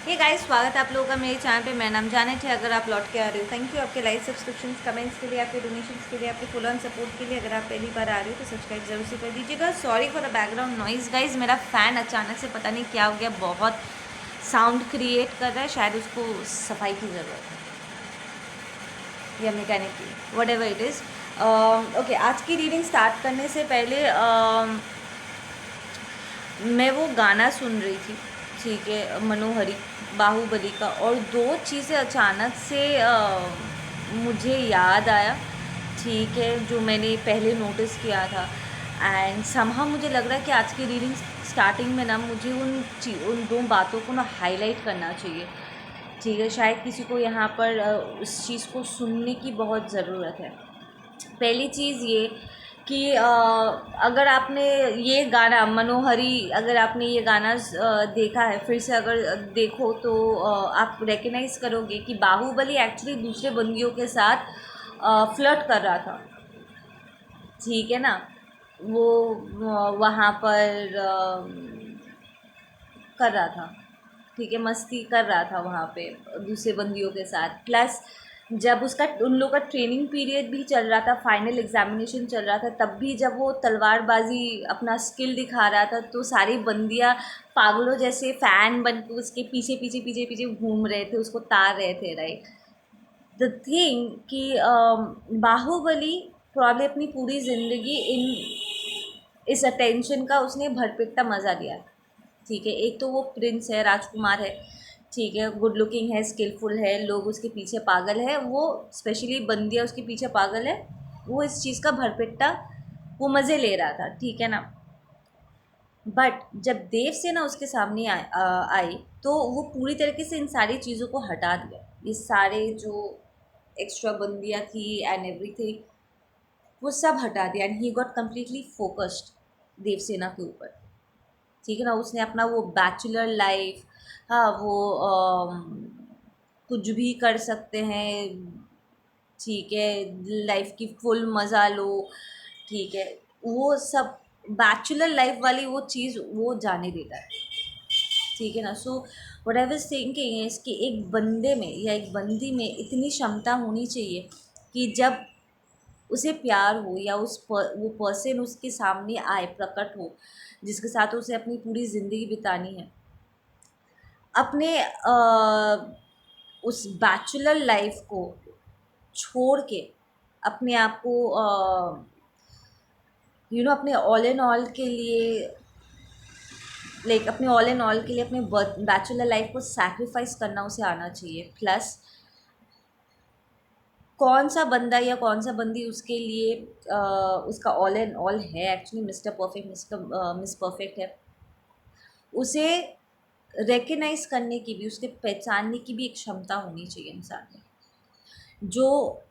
ये गाइस, स्वागत है आप लोगों का मेरे चैनल पे। मेरा नाम जाने थे। अगर आप लौट के आ रहे हो, थैंक यू आपके लाइक, सब्सक्रिप्शंस, कमेंट्स के लिए, आपके डोनेशंस के लिए, आपके फुल ऑन सपोर्ट के लिए। अगर आप पहली बार आ रहे हो तो सब्सक्राइब जरूर से कर दीजिएगा। Sorry for the background noise guys, मेरा फ़ैन अचानक से पता नहीं क्या हो गया, बहुत साउंड क्रिएट कर रहा है। शायद उसको सफाई की ज़रूरत है या मैकेनिक की, what ever it is. Okay, आज की रीडिंग स्टार्ट करने से पहले मैं वो गाना सुन रही थी, ठीक है, मनोहरी बाहुबली का, और दो चीज़ें अचानक से मुझे याद आया, ठीक है, जो मैंने पहले नोटिस किया था। एंड समहा मुझे लग रहा है कि आज की रीडिंग स्टार्टिंग में ना मुझे उन दो बातों को ना हाईलाइट करना चाहिए, ठीक है। शायद किसी को यहाँ पर उस चीज़ को सुनने की बहुत ज़रूरत है। पहली चीज़ ये कि अगर आपने ये गाना मनोहरी, अगर आपने ये गाना देखा है, फिर से अगर देखो तो आप रिकग्नाइज़ करोगे कि बाहुबली एक्चुअली दूसरे बंदियों के साथ फ्लर्ट कर रहा था, ठीक है ना। वो वहाँ पर कर रहा था, ठीक है, मस्ती कर रहा था वहाँ पे दूसरे बंदियों के साथ। प्लस जब उसका उन लोग का ट्रेनिंग पीरियड भी चल रहा था, फाइनल एग्जामिनेशन चल रहा था, तब भी जब वो तलवारबाजी अपना स्किल दिखा रहा था तो सारी बंदियाँ पागलों जैसे फ़ैन बन के उसके पीछे पीछे पीछे पीछे घूम रहे थे, उसको तार रहे थे, राइट। द थिंग कि बाहुबली प्रॉब्लम अपनी पूरी ज़िंदगी इस अटेंशन का उसने भरपेटा मज़ा लिया, ठीक है। एक तो वो प्रिंस है, राजकुमार है, ठीक है, गुड लुकिंग है, स्किलफुल है, लोग उसके पीछे पागल है, वो स्पेशली बंदिया उसके पीछे पागल है। वो इस चीज़ का भरपेटा वो मज़े ले रहा था, ठीक है ना। बट जब देवसेना उसके सामने आई तो वो पूरी तरीके से इन सारी चीज़ों को हटा दिया। ये सारे जो एक्स्ट्रा बंदियाँ थी एंड एवरीथिंग, वो सब हटा दिया and he got completely focused Devasena के ऊपर, ठीक है ना। उसने अपना वो बैचलर लाइफ, हाँ, वो कुछ भी कर सकते हैं, ठीक है, लाइफ की फुल मज़ा लो, ठीक है, वो सब बैचलर लाइफ वाली वो चीज़ वो जाने देता है, ठीक है ना। So what I was thinking है कि एक बंदे में या एक बंदी में इतनी क्षमता होनी चाहिए कि जब उसे प्यार हो या वो पर्सन उसके सामने आए, प्रकट हो, जिसके साथ उसे अपनी पूरी ज़िंदगी बितानी है, अपने उस बैचलर लाइफ को छोड़ के अपने आप को अपने ऑल इन ऑल के लिए, अपने ऑल इन ऑल के लिए अपने बैचलर लाइफ को सैक्रिफाइस करना उसे आना चाहिए। प्लस कौन सा बंदा या कौन सा बंदी उसके लिए उसका ऑल एंड ऑल है, actually mister perfect, miss perfect है, उसे रिकग्नाइज करने की भी, उसके पहचानने की भी एक क्षमता होनी चाहिए इंसान में, जो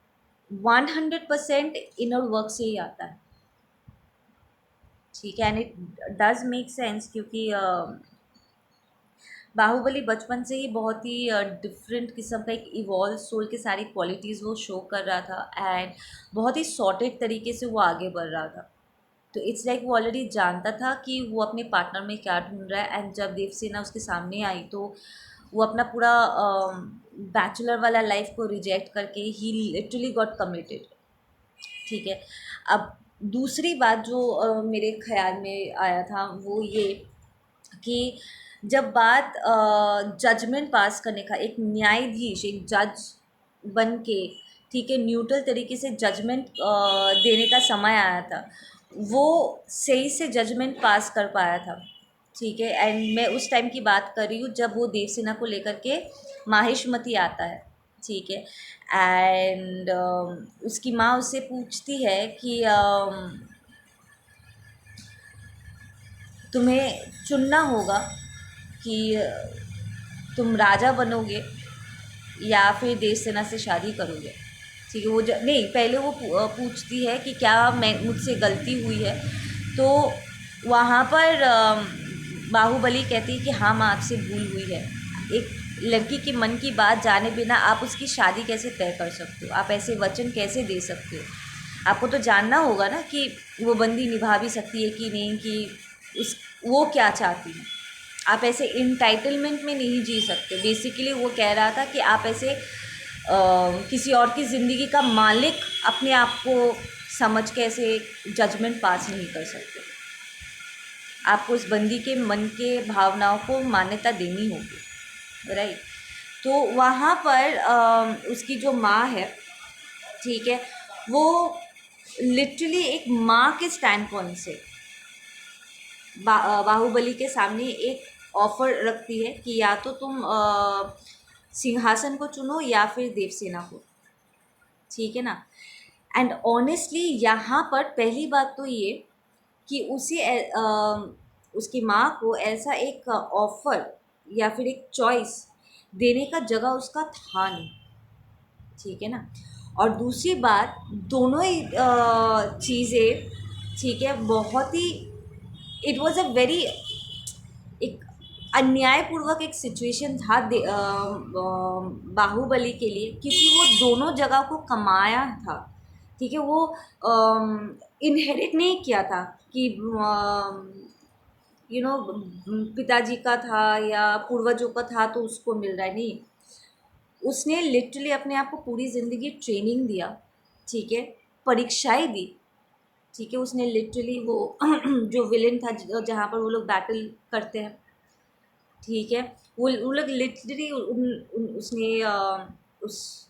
100% इनर वर्क से ही आता है, ठीक है। And it does make sense क्योंकि बाहुबली बचपन से ही बहुत ही डिफरेंट किस्म का एक इवॉल्व सोल के सारी क्वालिटीज़ वो शो कर रहा था एंड बहुत ही सॉर्टेड तरीके से वो आगे बढ़ रहा था। तो इट्स लाइक वो ऑलरेडी जानता था कि वो अपने पार्टनर में क्या ढूंढ रहा है। एंड जब देवसेना उसके सामने आई तो वो अपना पूरा बैचलर वाला लाइफ को रिजेक्ट करके ही लिटरली गॉट कमिटेड, ठीक है। अब दूसरी बात जो मेरे ख्याल में आया था वो ये कि जब बात जजमेंट पास करने का, एक न्यायाधीश, एक जज बन के, ठीक है, न्यूट्रल तरीके से जजमेंट देने का समय आया था, वो सही से जजमेंट पास कर पाया था, ठीक है। एंड मैं उस टाइम की बात कर रही हूँ जब वो देवसेना को लेकर के माहिष्मती आता है, ठीक है। एंड उसकी माँ उससे पूछती है कि तुम्हें चुनना होगा कि तुम राजा बनोगे या फिर देवसेना से शादी करोगे, ठीक है। नहीं, पहले वो पूछती है कि क्या मैं मुझसे गलती हुई है, तो वहाँ पर बाहुबली कहती है कि हाँ माँ, आपसे भूल हुई है। एक लड़की के मन की बात जाने बिना आप उसकी शादी कैसे तय कर सकते हो, आप ऐसे वचन कैसे दे सकते हो। आपको तो जानना होगा ना कि वो बंदी निभा भी सकती है कि नहीं, कि उस वो क्या चाहती है। आप ऐसे इंटाइटलमेंट में नहीं जी सकते। बेसिकली वो कह रहा था कि आप ऐसे किसी और की ज़िंदगी का मालिक अपने आप को समझ के ऐसे जजमेंट पास नहीं कर सकते। आपको उस बंदी के मन के भावनाओं को मान्यता देनी होगी, राइट। तो वहाँ पर उसकी जो माँ है, ठीक है, वो लिटरली एक माँ के स्टैंड पॉइंट से बाहुबली के सामने एक ऑफर रखती है कि या तो तुम सिंहासन को चुनो या फिर देवसेना को, ठीक है ना। एंड ऑनेस्टली यहाँ पर पहली बात तो ये कि उसकी माँ को ऐसा एक ऑफ़र या फिर एक चॉइस देने का जगह उसका था नहीं, ठीक है ना। और दूसरी बात, दोनों ही चीज़ें, ठीक है, बहुत ही, इट वाज अ वेरी एक अन्यायपूर्वक एक सिचुएशन था बाहुबली के लिए, क्योंकि वो दोनों जगह को कमाया था, ठीक है। वो इनहेरिट नहीं किया था कि पिताजी का था या पूर्वजों का था तो उसको मिल रहा है, नहीं। उसने लिटरली अपने आप को पूरी ज़िंदगी ट्रेनिंग दिया, ठीक है, परीक्षाएं दी, ठीक है। उसने लिटरली वो जो विलेन था जहाँ पर वो लोग बैटल करते हैं, ठीक है, वो लोग लिटरली उसने उस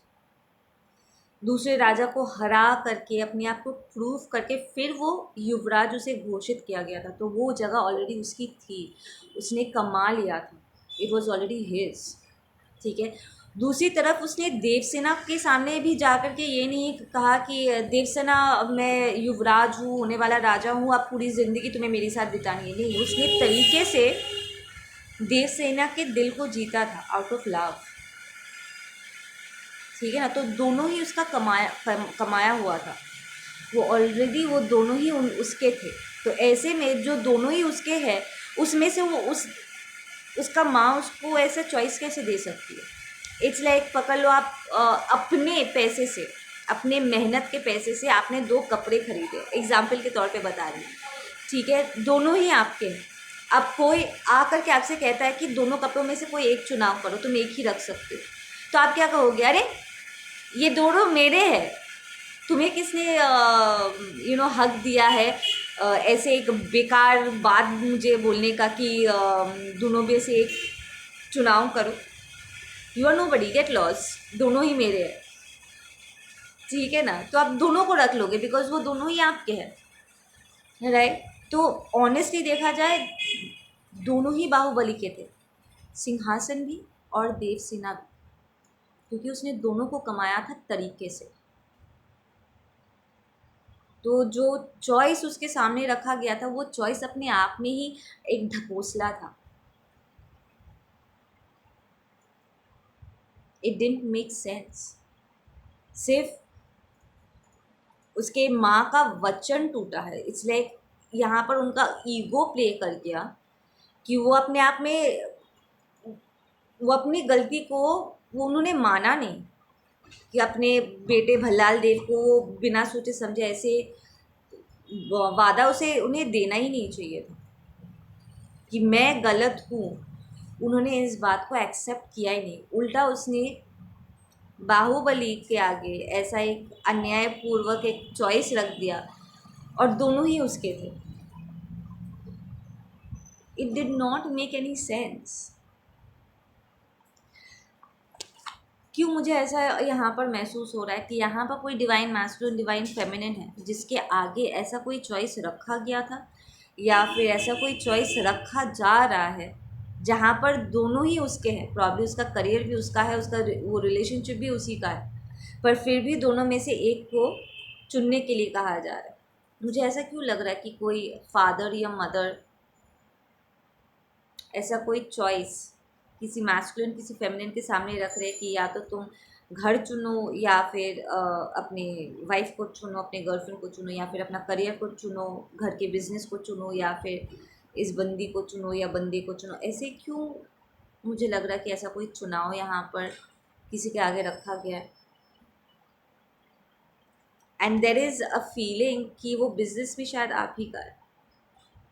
दूसरे राजा को हरा करके अपने आप को प्रूव करके फिर वो युवराज उसे घोषित किया गया था। तो वो जगह ऑलरेडी उसकी थी, उसने कमा लिया था, इट वाज ऑलरेडी हिज, ठीक है। दूसरी तरफ उसने देवसेना के सामने भी जा कर के ये नहीं कहा कि देवसेना मैं युवराज हूँ, होने वाला राजा हूँ, अब पूरी ज़िंदगी तुम्हें मेरे साथ बितानी है, नहीं। उसने तरीके से देवसेना के दिल को जीता था आउट ऑफ लव, ठीक है ना। तो दोनों ही उसका कमाया हुआ था, वो ऑलरेडी वो दोनों ही उसके थे। तो ऐसे में जो दोनों ही उसके हैं, उसमें से वो उसका माँ उसको ऐसे चॉइस कैसे दे सकती है। इट्स लाइक पकड़ लो आप अपने पैसे से, अपने मेहनत के पैसे से आपने 2 कपड़े खरीदे, एग्जाम्पल के तौर पे बता रही हूँ, ठीक है, दोनों ही आपके हैं। अब कोई आकर के आपसे कहता है कि दोनों कपड़ों में से कोई एक चुनाव करो, तुम एक ही रख सकते हो, तो आप क्या कहोगे, अरे ये दोनों मेरे हैं, तुम्हें किसने हक दिया है ऐसे एक बेकार बात मुझे बोलने का कि दोनों में से एक चुनाव करो। You are nobody, get lost, दोनों ही मेरे हैं, ठीक है ना। तो आप दोनों को रख लोगे बिकॉज वो दोनों ही आपके हैं, राइट। तो ऑनेस्टली देखा जाए दोनों ही बाहुबली के थे, सिंहासन भी और देवसेना भी, क्योंकि उसने दोनों को कमाया था तरीके से। तो जो चॉइस उसके सामने रखा गया था, वो चॉइस अपने आप में ही एक ढकोसला था। It didn't make sense. सिर्फ उसके माँ का वचन टूटा है, इसलिए यहाँ पर उनका ईगो प्ले कर गया कि वो अपने आप में, वो अपनी गलती को वो उन्होंने माना नहीं कि अपने बेटे भल्लाल देव को बिना सोचे समझे ऐसे वादा उसे उन्हें देना ही नहीं चाहिए था कि मैं गलत हूँ। उन्होंने इस बात को एक्सेप्ट किया ही नहीं, उल्टा उसने बाहुबली के आगे ऐसा एक अन्यायपूर्वक एक चॉइस रख दिया और दोनों ही उसके थे। It did not make any sense. क्यों मुझे ऐसा यहाँ पर महसूस हो रहा है कि यहाँ पर कोई डिवाइन मैस्कुलिन डिवाइन फेमिनिन है जिसके आगे ऐसा कोई चॉइस रखा गया था, या फिर ऐसा कोई चॉइस रखा जा रहा है जहाँ पर दोनों ही उसके हैं। प्रॉब्लम उसका करियर भी उसका है, उसका वो रिलेशनशिप भी उसी का है, पर फिर भी दोनों में से एक को चुनने के लिए कहा जा रहा है। मुझे ऐसा क्यों लग रहा है कि कोई फादर या मदर ऐसा कोई चॉइस किसी मैस्कुलिन किसी फेमिनिन के सामने रख रहे कि या तो तुम घर चुनो या फिर अपने वाइफ को चुनो, अपने गर्लफ्रेंड को चुनो, या फिर अपना करियर को चुनो, घर के बिजनेस को चुनो, या फिर इस बंदी को चुनो या बंदे को चुनो। ऐसे क्यों मुझे लग रहा है कि ऐसा कोई चुनाव यहाँ पर किसी के आगे रखा गया है। And there is a feeling कि वो बिज़नेस भी शायद आप ही का है।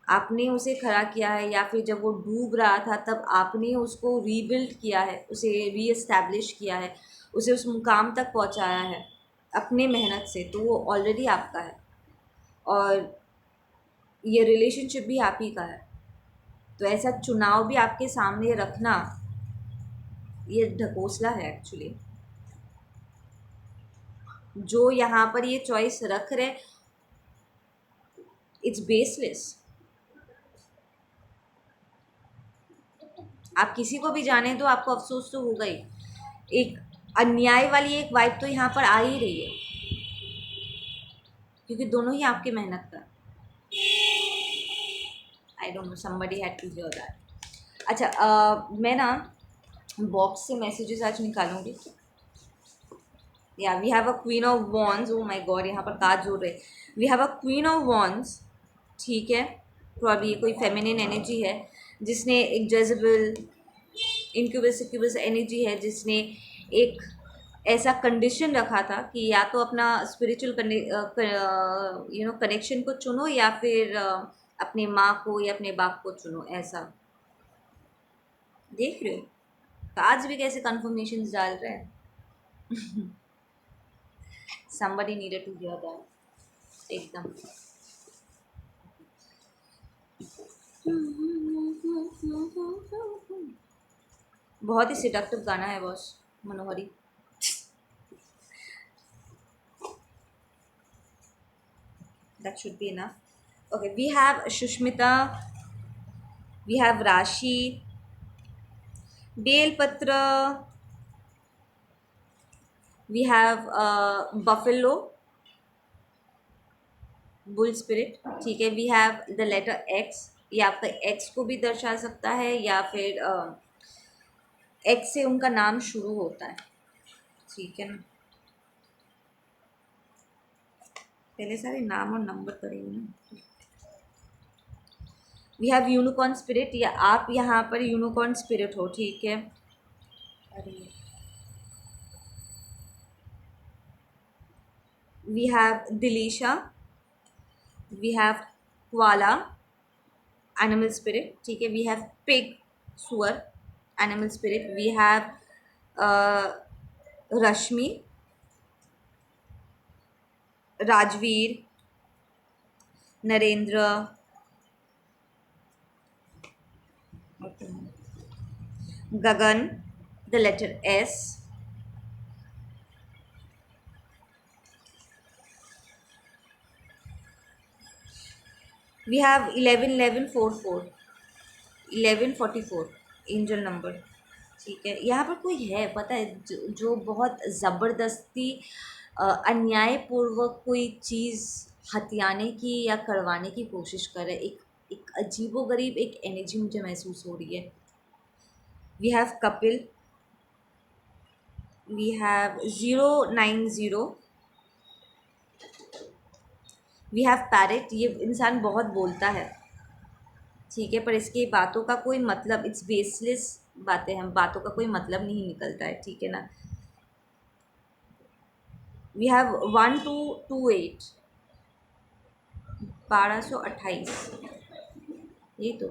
आपने उसे खड़ा किया है, या फिर जब वो डूब रहा था तब आपने उसको रीबिल्ड किया है, उसे रीएस्टैब्लिश किया है, उसे उस मुकाम तक पहुंचाया है अपने मेहनत से, तो वो ऑलरेडी आपका है। और ये रिलेशनशिप भी आप ही का है। तो ऐसा चुनाव भी आपके सामने रखना, ये ढकोसला है एक्चुअली। जो यहाँ पर ये चॉइस रख रहे, इट्स बेसलेस। आप किसी को भी जाने तो आपको अफसोस तो होगा ही। एक अन्याय वाली एक वाइब तो यहाँ पर आ ही रही है, क्योंकि दोनों ही आपकी मेहनत का। I don't know, somebody had to hear that. अच्छा, मैं ना बॉक्स से मैसेजेस आज निकालूंगी। या we have a queen of wands, oh my God, यहाँ पर काज जोड़ रहे। We have a queen of wands, ठीक है। प्रॉब्ली ये कोई फेमिनिन एनर्जी है जिसने एक जेजेबल इंक्यूबस एक्यूबस एनर्जी है, जिसने एक ऐसा कंडीशन रखा था कि या तो अपना स्पिरिचुअल कनेक्शन को चुनो, या फिर अपने माँ को या अपने बाप को चुनो। ऐसा देख रहे हो, आज भी कैसे कंफर्मेशन डाल रहे हैं। somebody needed to hear that एकदम। बहुत ही सिडक्टिव गाना है boss, Manohari. That should be enough. Okay, we have Shushmita, we have Rashi, Belpatra, we have Buffalo, bull spirit, ठीक है। We have the letter X, ये आपका एक्स को भी दर्शा सकता है, या फिर एक्स से उनका नाम शुरू होता है, ठीक है ना। पहले सारे नाम और नंबर करेंगे ना। वी हैव यूनिकॉर्न स्पिरिट, या आप यहाँ पर यूनिकॉर्न स्पिरिट हो, ठीक है। अरे we have Dilisha, we have koala animal spirit, ठीक है। वी हैव पिग सुअर animal spirit, we have Rashmi, Rajveer, Narendra, Gagan, the letter S, we have 11 11 44 11 44 angel number, ठीक है। यहाँ पर कोई है पता है जो बहुत ज़बरदस्ती अन्यायपूर्वक कोई चीज़ हथियाने की या करवाने की कोशिश करे। एक अजीबोगरीब एक एनर्जी मुझे महसूस हो रही है। We have Kapil, we have 090, we have parrot. ये इंसान बहुत बोलता है, ठीक है, पर इसकी बातों का कोई मतलब, इट्स बेसलेस बातें हैं, बातों का कोई मतलब नहीं निकलता है, ठीक है ना। वी हैव 1228, 1228, ये तो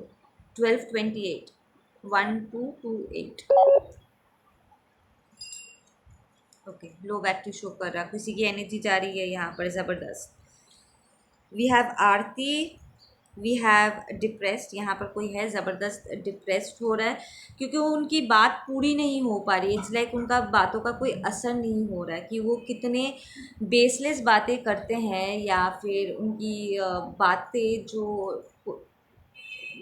1228, 1228। ओके, लो बैटरी शो कर रहा, किसी की एनर्जी जा रही है यहाँ पर ज़बरदस्त। We have Aarti, we have depressed, यहाँ पर कोई है ज़बरदस्त डिप्रेस्ड हो रहा है, क्योंकि उनकी बात पूरी नहीं हो पा रही है। इट्स लाइक उनका बातों का कोई असर नहीं हो रहा है, कि वो कितने बेसलेस बातें करते हैं, या फिर उनकी बातें जो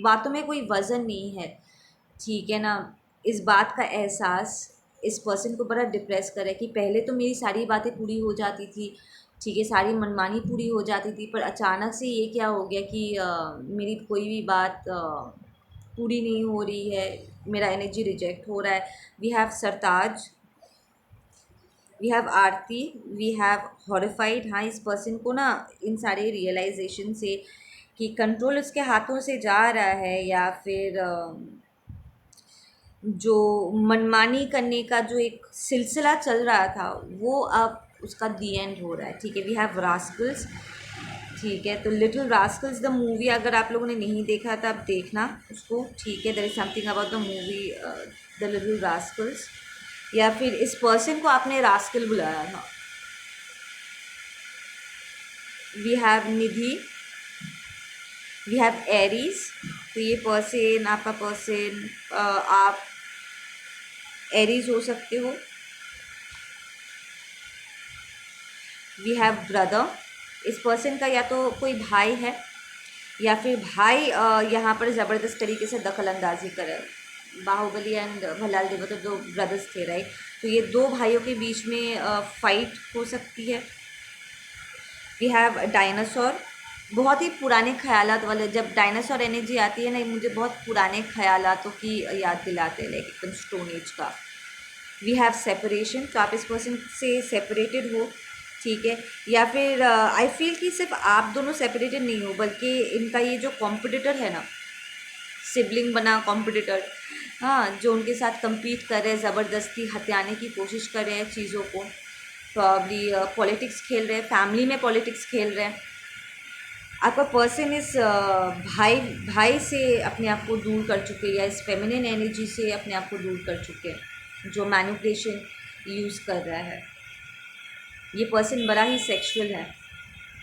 बातों में कोई वज़न नहीं है, ठीक है ना। इस बात का एहसास इस पर्सन को बड़ा डिप्रेस करे कि पहले तो मेरी सारी बातें पूरी हो जाती थी, ठीक है, सारी मनमानी पूरी हो जाती थी, पर अचानक से ये क्या हो गया कि मेरी कोई भी बात पूरी नहीं हो रही है, मेरा एनर्जी रिजेक्ट हो रहा है। We have Sartaj, we have Aarti, we have horrified. हाँ, इस पर्सन को ना इन सारे रियलाइजेशन से कि कंट्रोल उसके हाथों से जा रहा है, या फिर जो मनमानी करने का जो एक सिलसिला चल रहा था वो अब उसका दी एंड हो रहा है, ठीक है। वी हैव रास्कल्स, ठीक है। तो लिटिल रास्कल्स द मूवी अगर आप लोगों ने नहीं देखा था आप देखना उसको, ठीक है। There is something about the movie the little rascals. या फिर इस पर्सन को आपने रास्कल बुलाया था। We have Nidhi, we have Aries. तो ये पर्सन, आपका पर्सन, आप एरीज हो सकते हो। वी हैव ब्रदर, इस पर्सन का या तो कोई भाई है या फिर भाई यहाँ पर ज़बरदस्त तरीके से दखल अंदाजी करे। बाहुबली एंड भल्लाल देवा तो दो ब्रदर्स थे, राइट। तो ये दो भाइयों के बीच में फाइट हो सकती है। वी हैव डायनासोर, बहुत ही पुराने ख्यालात वाले। जब डायनासोर एनर्जी आती है ना, ये मुझे बहुत पुराने ख्यालातों की याद दिलाते हैं, लाइक एकदम स्टोन एज का। वी हैव सेपरेशन, तो आप इस पर्सन से सेपरेटेड हो, ठीक है। या फिर आई फील कि सिर्फ आप दोनों सेपरेटेड नहीं हो, बल्कि इनका ये जो कॉम्पिटिटर है ना, सिबलिंग बना कॉम्पिटिटर, हाँ, जो उनके साथ compete कर रहे हैं, ज़बरदस्ती हथियाने की कोशिश कर रहे हैं चीज़ों को। प्रॉब्ली पॉलिटिक्स खेल रहे हैं, फैमिली में पॉलिटिक्स खेल रहे हैं। आपका पर्सन इस भाई से अपने आप को दूर कर चुके हैं, या इस फेमिनिन एनर्जी से अपने आप को दूर कर चुके हैं जो मैनिपुलेशन यूज़ कर रहा है। ये पर्सन बड़ा ही सेक्सुअल है,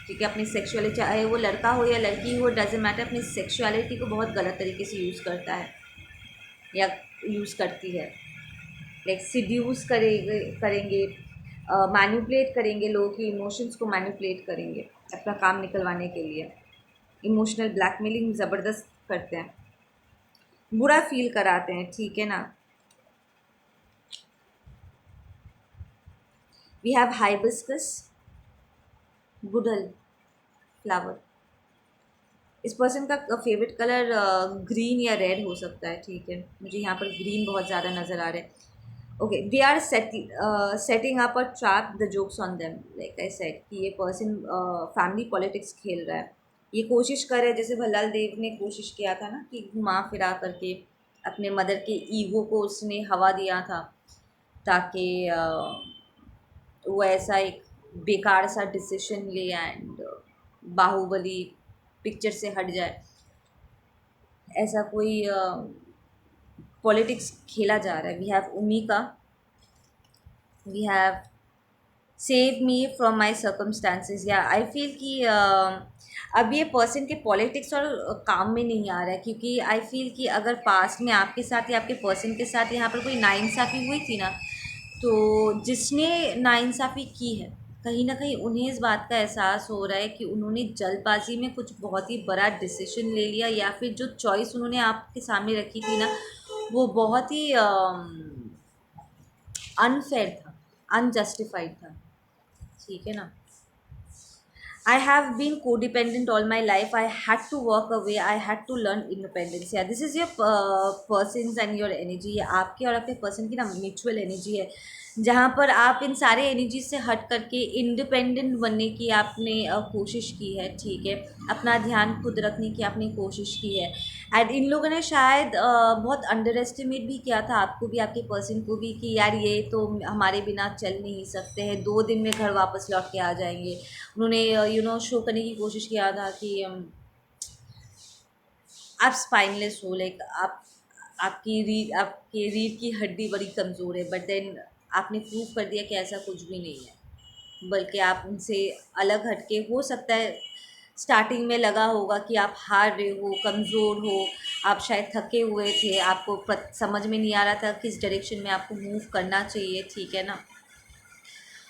ठीक है। अपनी सेक्सुअलिटी, चाहे वो लड़का हो या लड़की हो, डजेंट मैटर, अपनी सेक्सुअलिटी को बहुत गलत तरीके से यूज़ करता है या यूज़ करती है। लाइक सीड्यूस करेंगे, मैनिपुलेट करेंगे, लोगों की इमोशंस को मैनिपुलेट करेंगे अपना काम निकलवाने के लिए। इमोशनल ब्लैकमेलिंग ज़बरदस्त करते हैं, बुरा फील कराते हैं, ठीक है ना। वी हैव हाइबिस्कस, गुड़हल फ्लावर। इस पर्सन का फेवरेट कलर ग्रीन या रेड हो सकता है, ठीक है। मुझे यहाँ पर ग्रीन बहुत ज़्यादा नज़र आ रहा है। Okay, they are setting up a trap the joke's on them, like I said कि ये पर्सन फैमिली पॉलिटिक्स खेल रहा है। ये कोशिश कर रहे हैं, जैसे भल्लाल देव ने कोशिश किया था ना कि घुमा फिरा करके अपने मदर के ईगो को उसने हवा दिया था, ताकि वो ऐसा एक बेकार सा डिसीजन ले एंड बाहुबली पिक्चर से हट जाए। ऐसा कोई पॉलिटिक्स खेला जा रहा है। We have Umika, we have save me from my circumstances. Yeah I feel कि अब ये पर्सन के पॉलिटिक्स और काम में नहीं आ रहा है, क्योंकि आई फील कि अगर पास्ट में आपके साथ या आपके पर्सन के साथ यहाँ पर कोई नाइंसाफ़ी हुई थी ना, तो जिसने नाइंसाफ़ी की है, कहीं ना कहीं उन्हें इस बात का एहसास हो रहा है कि उन्होंने जल्दबाजी में कुछ बहुत ही बड़ा डिसीजन ले लिया, या फिर जो चॉइस उन्होंने आपके सामने रखी थी ना, वो बहुत ही अनफेयर था, अनजस्टिफाइड था, ठीक है ना। I have been codependent all my life. I had to walk away. I had to learn independence. Yeah, this is your persons and your energy. ये आपके और आपके पर्सन की ना म्यूचुअल एनर्जी है, जहाँ पर आप इन सारे एनर्जी से हट करके इंडिपेंडेंट बनने की आपने कोशिश की है, ठीक है। अपना ध्यान खुद रखने की आपने कोशिश की है। एंड इन लोगों ने शायद बहुत अंडर एस्टिमेट भी किया था आपको भी, आपके पर्सन को भी, कि यार ये तो हमारे बिना चल नहीं सकते हैं, 2 दिन में घर वापस लौट के आ जाएंगे। उन्होंने शो करने की कोशिश किया था कि आप स्पाइनलेस हो, लाइक आपकी रीढ़ की हड्डी बड़ी कमज़ोर है, बट देन आपने प्रूव कर दिया कि ऐसा कुछ भी नहीं है, बल्कि आप उनसे अलग हटके, हो सकता है स्टार्टिंग में लगा होगा कि आप हार रहे हो, कमज़ोर हो, आप शायद थके हुए थे, आपको समझ में नहीं आ रहा था किस डायरेक्शन में आपको मूव करना चाहिए, ठीक है ना।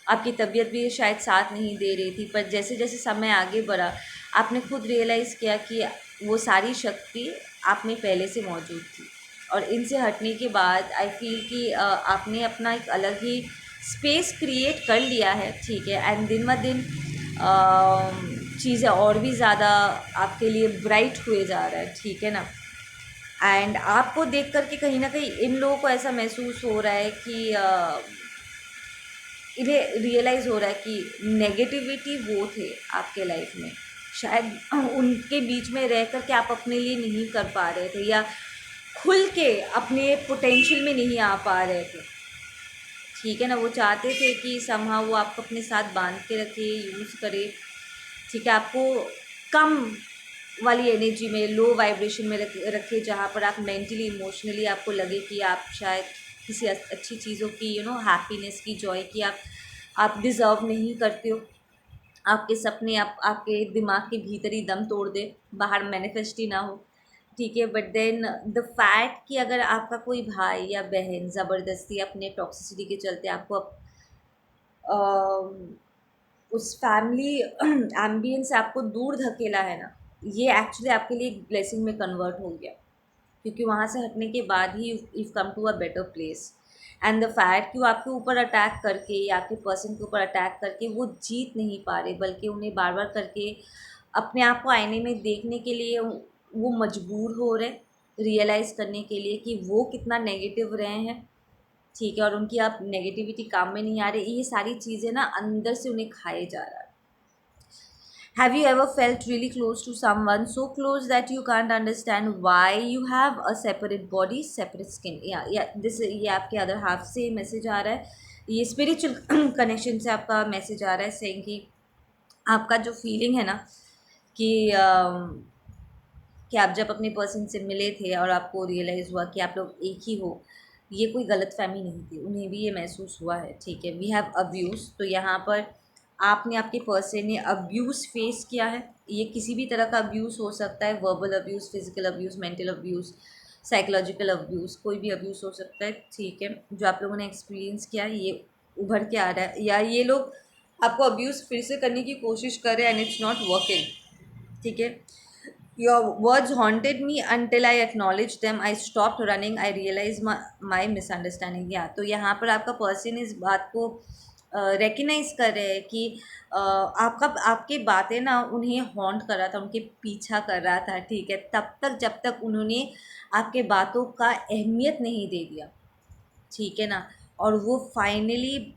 आपकी तबीयत भी शायद साथ नहीं दे रही थी, पर जैसे जैसे समय आगे बढ़ा आपने खुद रियलाइज़ किया कि वो सारी शक्ति आप में पहले से मौजूद थी। और इनसे हटने के बाद आई फील कि आपने अपना एक अलग ही स्पेस क्रिएट कर लिया है, ठीक है। एंड दिन ब दिन चीज़ें और भी ज़्यादा आपके लिए ब्राइट हुए जा रहा है, ठीक है ना। एंड आपको देख कर के कहीं ना कहीं इन लोगों को ऐसा महसूस हो रहा है कि इन्हें रियलाइज़ हो रहा है कि नेगेटिविटी वो थे आपके लाइफ में, शायद उनके बीच में रह कर के आप अपने लिए नहीं कर पा रहे थे, या खुल के अपने पोटेंशियल में नहीं आ पा रहे थे, ठीक है ना। वो चाहते थे कि समहाउ वो आपको अपने साथ बांध के रखे, यूज़ करे, ठीक है, आपको कम वाली एनर्जी में, लो वाइब्रेशन में रखे, जहाँ पर आप मेंटली इमोशनली आपको लगे कि आप शायद किसी अच्छी चीज़ों की हैप्पीनेस की, जॉय की आप डिज़र्व नहीं करते हो। आपके सपने आपके दिमाग के भीतर ही दम तोड़ दे, बाहर मैनिफेस्ट ही ना हो। ठीक है, बट देन द फैक्ट कि अगर आपका कोई भाई या बहन ज़बरदस्ती अपने टॉक्सिसिटी के चलते आपको उस फैमिली एम्बियंस से आपको दूर धकेला है ना, ये एक्चुअली आपके लिए एक ब्लेसिंग में कन्वर्ट हो गया, क्योंकि वहाँ से हटने के बाद ही you come to a better place. And the fact कि वो आपके ऊपर अटैक करके या आपके पर्सन के ऊपर अटैक करके वो जीत नहीं पा रहे, बल्कि उन्हें बार बार करके अपने आप को आईने में देखने के लिए वो मजबूर हो रहे, रियलाइज़ करने के लिए कि वो कितना नेगेटिव रहे हैं। ठीक है, और उनकी आप नेगेटिविटी काम में नहीं आ रही, ये सारी चीज़ें ना अंदर से उन्हें खाए जा रहा है। Have you ever felt really close to someone, so close that you can't understand why you have a separate body, separate skin? ये आपके अदर हाफ से मैसेज आ रहा है, ये स्पिरिचुअल कनेक्शन से आपका मैसेज आ रहा है, सेइंग कि आपका जो फीलिंग है ना कि कि आप जब अपने पर्सन से मिले थे और आपको रियलाइज़ हुआ कि आप लोग एक ही हो, ये कोई गलतफ़हमी नहीं थी, उन्हें भी ये महसूस हुआ है। ठीक है, वी हैव अब्यूज़, तो यहाँ पर आपने, आपके पर्सन ने अब्यूज़ फेस किया है। ये किसी भी तरह का अब्यूज़ हो सकता है, verbal abuse, physical abuse, mental abuse, psychological abuse, कोई भी अब्यूज़ हो सकता है। ठीक है, जो आप लोगों ने एक्सपीरियंस किया है ये उभर के आ रहा है, या ये लोग आपको अब्यूज़ फिर से करने की कोशिश कर रहे हैं एंड इट्स नॉट वर्किंग। ठीक है, your words haunted me until I acknowledged them. I stopped running. I realized my misunderstanding. या तो यहाँ पर आपका पर्सन इस बात को रेकग्नाइज कर रहे हैं कि आपकी बातें ना उन्हें हॉन्ट कर रहा था, उनके पीछा कर रहा था। ठीक है, तब तक जब तक उन्होंने आपके बातों का अहमियत नहीं दे दिया। ठीक है ना, और वो फाइनली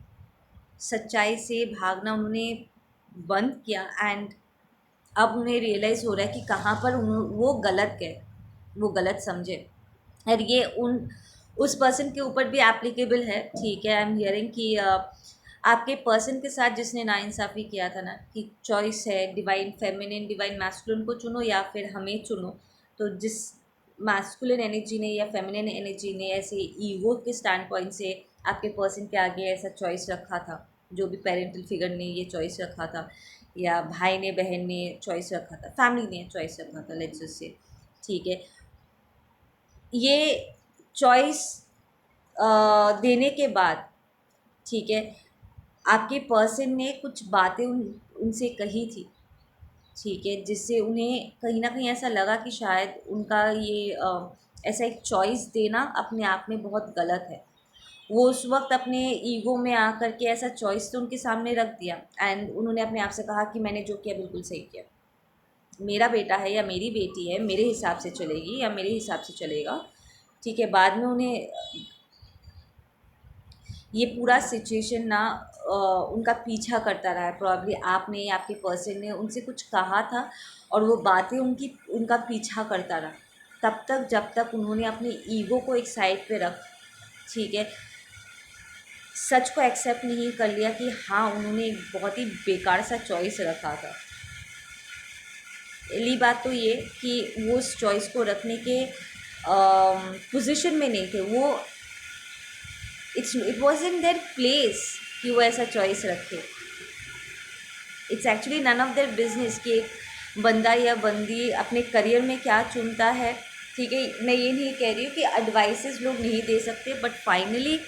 सच्चाई से भागना उन्होंने बंद किया, एंड अब उन्हें रियलाइज़ हो रहा है कि कहाँ पर वो गलत गए, वो गलत समझे। और ये उस पर्सन के ऊपर भी एप्लीकेबल है। ठीक है, आई एम हियरिंग कि आपके पर्सन के साथ जिसने नाइंसाफ़ी किया था ना, कि चॉइस है डिवाइन फेमिनिन डिवाइन मैस्कुलिन को चुनो या फिर हमें चुनो, तो जिस मैस्कुलिन एनर्जी ने या फेमिनिन एनर्जी ने ऐसे ईगो के स्टैंड पॉइंट से आपके पर्सन के आगे ऐसा चॉइस रखा था, जो भी पेरेंटल फिगर ने ये चॉइस रखा था, या भाई ने बहन ने चॉइस रखा था, फैमिली ने चॉइस रखा था, लेट्स जस्ट से। ठीक है, ये चॉइस देने के बाद, ठीक है, आपके पर्सन ने कुछ बातें उनसे कही थी। ठीक है, जिससे उन्हें कहीं ना कहीं ऐसा लगा कि शायद उनका ये ऐसा एक चॉइस देना अपने आप में बहुत गलत है। वो उस वक्त अपने ईगो में आकर के ऐसा चॉइस तो उनके सामने रख दिया, एंड उन्होंने अपने आप से कहा कि मैंने जो किया बिल्कुल सही किया, मेरा बेटा है या मेरी बेटी है, मेरे हिसाब से चलेगी या मेरे हिसाब से चलेगा। ठीक है, बाद में उन्हें ये पूरा सिचुएशन ना उनका पीछा करता रहा है। प्रॉब्ली आपने या आपके पर्सन ने उनसे कुछ कहा था और वो बातें उनका पीछा करता रहा, तब तक जब तक उन्होंने अपने ईगो को एक साइड पे रख, ठीक है, सच को एक्सेप्ट नहीं कर लिया कि हाँ उन्होंने एक बहुत ही बेकार सा चॉइस रखा था। पहली बात तो ये कि वो उस चॉइस को रखने के पोजीशन में नहीं थे, वो it was in their place कि वो ऐसा चॉइस रखे। It's actually none of their business कि एक बंदा या बंदी अपने करियर में क्या चुनता है। ठीक है, मैं ये नहीं कह रही हूँ कि एडवाइसेस लोग नहीं दे सकते, बट फाइनली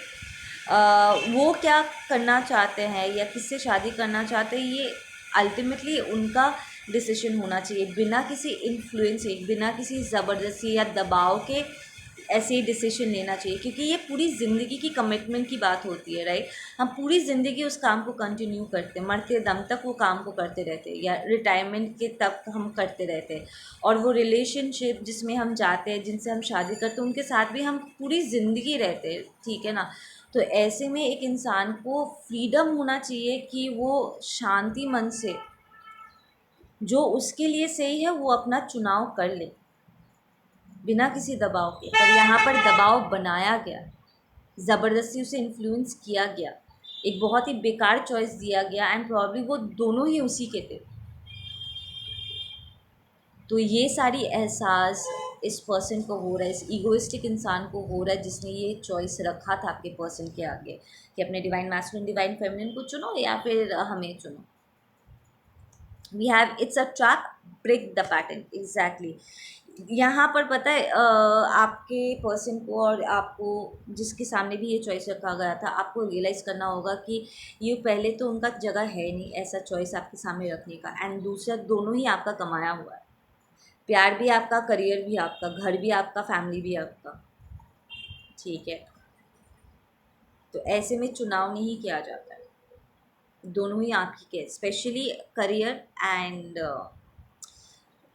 वो क्या करना चाहते हैं या किससे शादी करना चाहते हैं, ये अल्टीमेटली उनका डिसीजन होना चाहिए, बिना किसी इन्फ्लुएंस से, बिना किसी ज़बरदस्ती या दबाव के ऐसे ही डिसीजन लेना चाहिए। क्योंकि ये पूरी ज़िंदगी की कमिटमेंट की बात होती है, राइट। हम पूरी ज़िंदगी उस काम को कंटिन्यू करते हैं, मरते दम तक वो काम को करते रहते हैं, या रिटायरमेंट के तक हम करते रहते हैं। और वो रिलेशनशिप जिसमें हम जाते हैं, जिनसे हम शादी करते हैं, उनके साथ भी हम पूरी ज़िंदगी रहते हैं। ठीक है ना, तो ऐसे में एक इंसान को फ्रीडम होना चाहिए कि वो शांति मन से जो उसके लिए सही है वो अपना चुनाव कर ले, बिना किसी दबाव के। पर यहाँ पर दबाव बनाया गया, ज़बरदस्ती उसे इन्फ्लुएंस किया गया, एक बहुत ही बेकार चॉइस दिया गया, एंड प्रॉब्ली वो दोनों ही उसी के थे। तो ये सारी एहसास इस पर्सन को हो रहा है, इस ईगोइस्टिक इंसान को हो रहा है जिसने ये चॉइस रखा था आपके पर्सन के आगे कि अपने डिवाइन मैस्कुलिन डिवाइन फेमिनिन को चुनो या फिर हमें चुनो। We have it's a trap, break the pattern. Exactly यहाँ पर पता है आपके पर्सन को और आपको जिसके सामने भी ये चॉइस रखा गया था, आपको रियलाइज़ करना होगा कि ये पहले तो उनका जगह है नहीं ऐसा चॉइस आपके सामने रखने का, एंड दूसरा दोनों ही आपका कमाया हुआ है। प्यार भी आपका, करियर भी आपका, घर भी आपका, फैमिली भी आपका। ठीक है, तो ऐसे में चुनाव नहीं किया जाता है, दोनों ही आप ही के, स्पेशली करियर एंड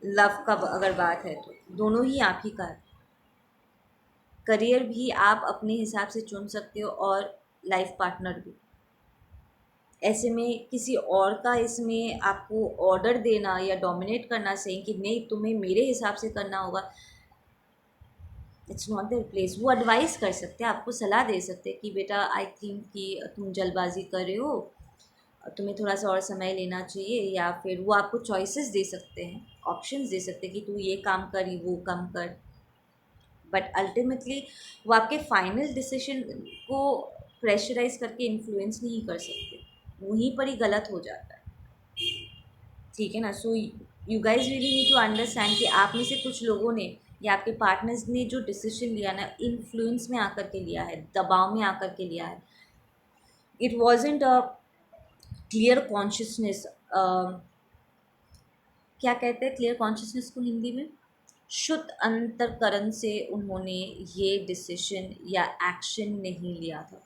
लव का अगर बात है तो दोनों ही आप ही का है। करियर भी आप अपने हिसाब से चुन सकते हो और लाइफ पार्टनर भी। ऐसे में किसी और का इसमें आपको ऑर्डर देना या डोमिनेट करना सही कि नहीं तुम्हें मेरे हिसाब से करना होगा, इट्स नॉट देयर प्लेस। वो एडवाइस कर सकते हैं, आपको सलाह दे सकते हैं कि बेटा आई थिंक कि तुम जल्दबाजी कर रहे हो, तुम्हें थोड़ा सा और समय लेना चाहिए, या फिर वो आपको चॉइसेस दे सकते हैं, ऑप्शंस दे सकते हैं कि तू ये काम कर, वो काम कर। बट अल्टीमेटली वो आपके फाइनल डिसीजन को प्रेशराइज करके इन्फ्लुएंस नहीं कर सकते, वहीं पर ही गलत हो जाता है। ठीक है ना। So you guys really need to understand कि आप में से कुछ लोगों ने या आपके पार्टनर्स ने जो डिसीजन लिया ना, इन्फ्लुएंस में आकर के लिया है, दबाव में आकर के लिया है। It wasn't a clear consciousness. क्या कहते हैं क्लियर कॉन्शियसनेस को हिंदी में? शुद्ध अंतर्करण से उन्होंने ये डिसीजन या एक्शन नहीं लिया था,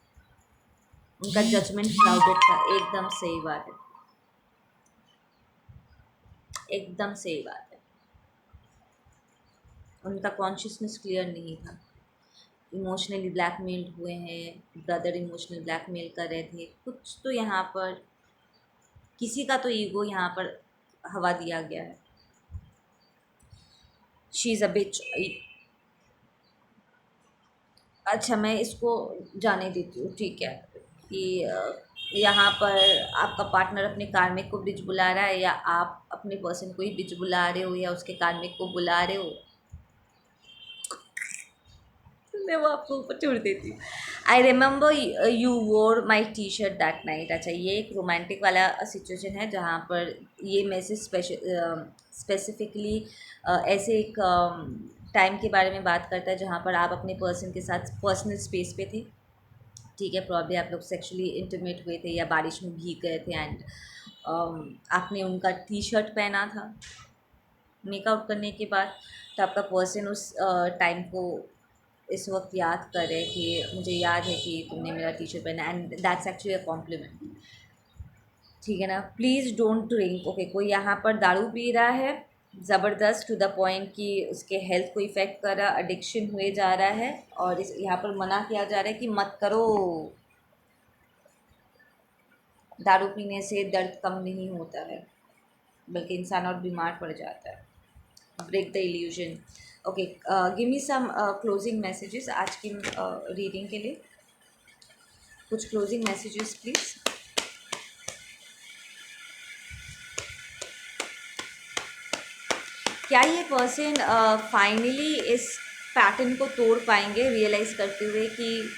उनका जजमेंट क्लाउडेड था। एकदम सही बात है, एकदम सही बात है। उनका कॉन्शियसनेस क्लियर नहीं था, इमोशनली ब्लैकमेल्ड हुए हैं, ब्रदर इमोशनल ब्लैकमेल कर रहे थे, कुछ तो यहाँ पर किसी का तो ईगो यहाँ पर हवा दिया गया है। शी इज़ अ बिच। अच्छा मैं इसको जाने देती हूँ, ठीक है, कि यहाँ पर आपका पार्टनर अपने कार्मिक को बिच बुला रहा है या आप अपने पर्सन को ही बिच बुला रहे हो या उसके कार्मिक को बुला रहे हो, मैं वो आपको ऊपर छोड़ देती हूँ। आई रिमेंबर यू वोर माई टी शर्ट दैट नाइट। अच्छा ये एक रोमांटिक वाला सिचुएशन है जहाँ पर ये मैसेज स्पेसिफिकली ऐसे एक टाइम के बारे में बात करता है जहाँ पर आप अपने पर्सन के साथ पर्सनल स्पेस पे थे। ठीक है, प्रॉब्ली आप लोग सेक्सुअली इंटीमेट हुए थे या बारिश में भीग गए थे, एंड आपने उनका टी शर्ट पहना था मेकआउट करने के बाद। तो आपका पर्सन उस टाइम को इस वक्त याद करे कि मुझे याद है कि तुमने मेरा टी शर्ट पहना, and that's actually a compliment. ठीक है ना। Please don't drink. ओके, कोई यहाँ पर दारू पी रहा है ज़बरदस्त टू द पॉइंट कि उसके हेल्थ को इफ़ेक्ट कर रहा, एडिक्शन हुए जा रहा है, और इस यहाँ पर मना किया जा रहा है कि मत करो। दारू पीने से दर्द कम नहीं होता है बल्कि इंसान और बीमार पड़ जाता है। Break the illusion. Okay, give me some closing messages आज की रीडिंग के लिए। कुछ क्लोजिंग मैसेजेस प्लीज़। क्या ये पर्सन फाइनली इस पैटर्न को तोड़ पाएंगे, रियलाइज़ करते हुए कि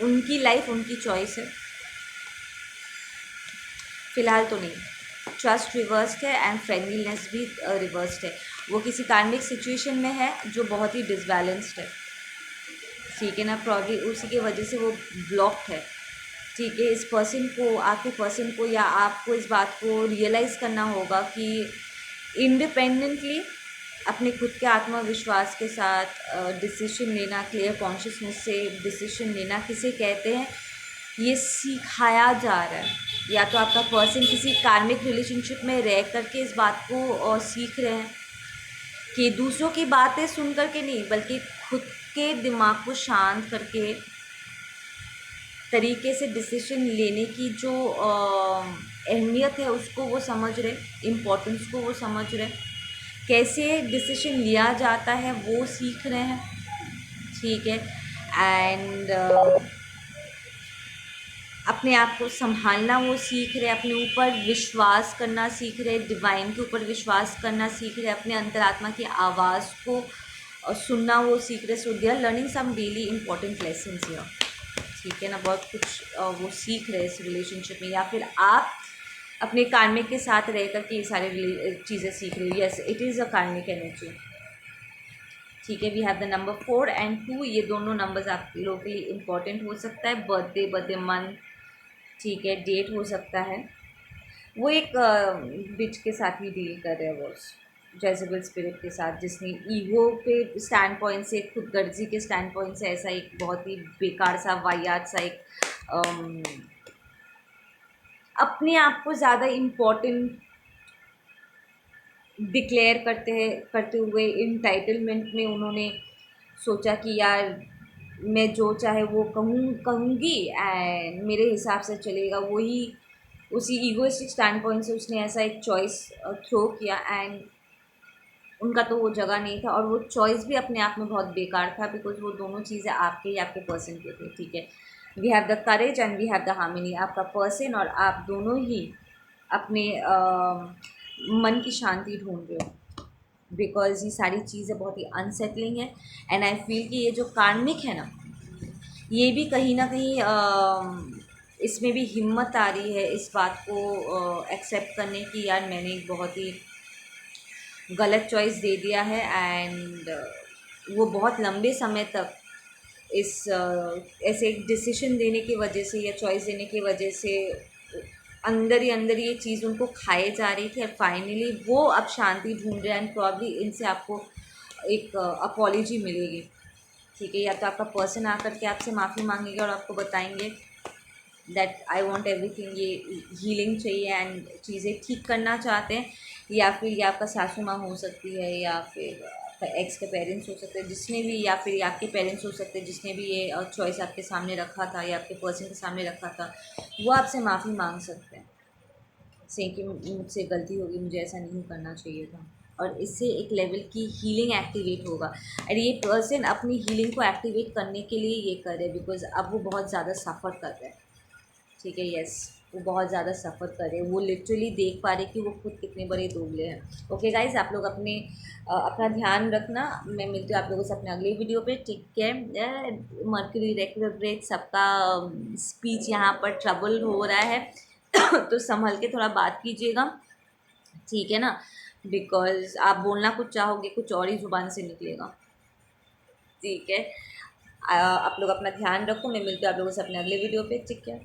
उनकी लाइफ उनकी चॉइस है? फ़िलहाल तो नहीं। ट्रस्ट रिवर्स्ड है एंड फ्रेंडलीनेस भी रिवर्स्ड है। वो किसी कार्मिक सिचुएशन में है जो बहुत ही डिसबैलेंस्ड है। ठीक है ना, प्रॉब्ली उसी की वजह से वो ब्लॉक्ड है। ठीक है, इस पर्सन को, आपके पर्सन को या आपको इस बात को रियलाइज़ करना होगा कि इंडिपेंडेंटली अपने खुद के आत्मविश्वास के साथ डिसीजन लेना, क्लियर कॉन्शियसनेस से डिसीजन लेना किसे कहते हैं, ये सिखाया जा रहा है। या तो आपका पर्सन किसी कार्मिक रिलेशनशिप में रह करके इस बात को सीख रहे हैं कि दूसरों की बातें सुन करके नहीं बल्कि खुद के दिमाग को शांत करके तरीके से डिसीजन लेने की जो अहमियत है उसको वो समझ रहे, इम्पोर्टेंस को वो समझ रहे, कैसे डिसीजन लिया जाता है वो सीख रहे हैं। ठीक है, एंड अपने आप को संभालना वो सीख रहे, अपने ऊपर विश्वास करना सीख रहे, डिवाइन के ऊपर विश्वास करना सीख रहे, अपने अंतरात्मा की आवाज़ को सुनना वो सीख रहे। So they are learning some daily important lessons here, ठीक है ना। बहुत कुछ वो सीख रहे इस रिलेशनशिप में, या फिर आप अपने कार्मिक के साथ रह कर के ये सारे चीज़ें सीख रहे हो। यस, इट इज़ अ कार्मिक एनर्जी, ठीक है। We have the number 4 and 2, ये दोनों नंबर्स आप लोगों के लिए इम्पॉर्टेंट हो सकता है। बर्थडे मंथ, ठीक है, डेट हो सकता है। वो एक बिच के साथ ही डील कर रहे हैं, वो जेजेबल स्पिरिट के साथ, जिसने ईगो पे स्टैंड पॉइंट से, खुदगर्जी के स्टैंड पॉइंट से ऐसा एक बहुत ही बेकार सा, वाहियात सा एक अपने आप को ज़्यादा इम्पोर्टेंट डिक्लेयर करते हुए इंटाइटलमेंट में उन्होंने सोचा कि यार मैं जो चाहे वो कहूँगी एंड मेरे हिसाब से चलेगा, वही उसी ईगोइस्टिक स्टैंड पॉइंट से उसने ऐसा एक चॉइस थ्रो किया एंड उनका तो वो जगह नहीं था, और वो चॉइस भी अपने आप में बहुत बेकार था, बिकॉज वो दोनों चीज़ें आपके ही आपके पर्सन के थे, ठीक है। We have the courage and we have the harmony, आपका पर्सन और आप दोनों ही अपने मन की शांति ढूंढ रहे हो, बिकॉज ये सारी चीज़ें बहुत ही अनसेटलिंग है। एंड आई फील कि ये जो कार्मिक है ना, ये भी कहीं ना कहीं इसमें भी हिम्मत आ रही है इस बात को एक्सेप्ट करने की, यार मैंने एक बहुत ही गलत चॉइस दे दिया है एंड वो बहुत लंबे समय तक इस ऐसे एक डिसीजन देने की वजह से या चॉइस देने की वजह से अंदर ही अंदर ये चीज़ उनको खाए जा रही थी, और फाइनली वो अब शांति ढूंढ रहे हैं एंड प्रॉब्ली इनसे आपको एक अपॉलॉजी मिलेगी, ठीक है। या तो आपका पर्सन आकर के आपसे माफ़ी मांगेगा और आपको बताएंगे दैट आई वांट एवरीथिंग, ये हीलिंग चाहिए एंड चीज़ें ठीक करना चाहते हैं, या फिर ये आपका सासू माँ हो सकती है, या फिर आपका एक्स के पेरेंट्स हो सकते हैं, जिसने भी, या फिर आपके पेरेंट्स हो सकते हैं जिसने भी ये चॉइस आपके सामने रखा था या आपके पर्सन के सामने रखा था, वो आपसे माफ़ी मांग सकते हैं से कि मुझसे गलती होगी, मुझे ऐसा नहीं करना चाहिए था, और इससे एक लेवल की हीलिंग एक्टिवेट होगा। और ये पर्सन अपनी हीलिंग को एक्टिवेट करने के लिए ये कर रहे हैं, बिकॉज अब वो बहुत ज़्यादा सफ़र कर रहे हैं, ठीक है। यस, वो बहुत ज़्यादा सफ़र कर रहे हैं, वो लिटरली देख पा रहे कि वो खुद कितने बड़े दोगले हैं। ओके गाइज, आप लोग अपना ध्यान रखना, मैं मिलती हूँ आप लोगों से अपने अगले वीडियो पे, ठीक है। मर्क्यूरी रेट्रोग्रेड सबका स्पीच यहाँ पर ट्रबल हो रहा है तो संभल के थोड़ा बात कीजिएगा, ठीक है ना, बिकॉज आप बोलना कुछ चाहोगे, कुछ और ही ज़ुबान से निकलेगा, ठीक है। आप लोग अपना ध्यान रखो, मैं मिलती हूँ आप लोगों से अपने अगले वीडियो पे, ठीक है।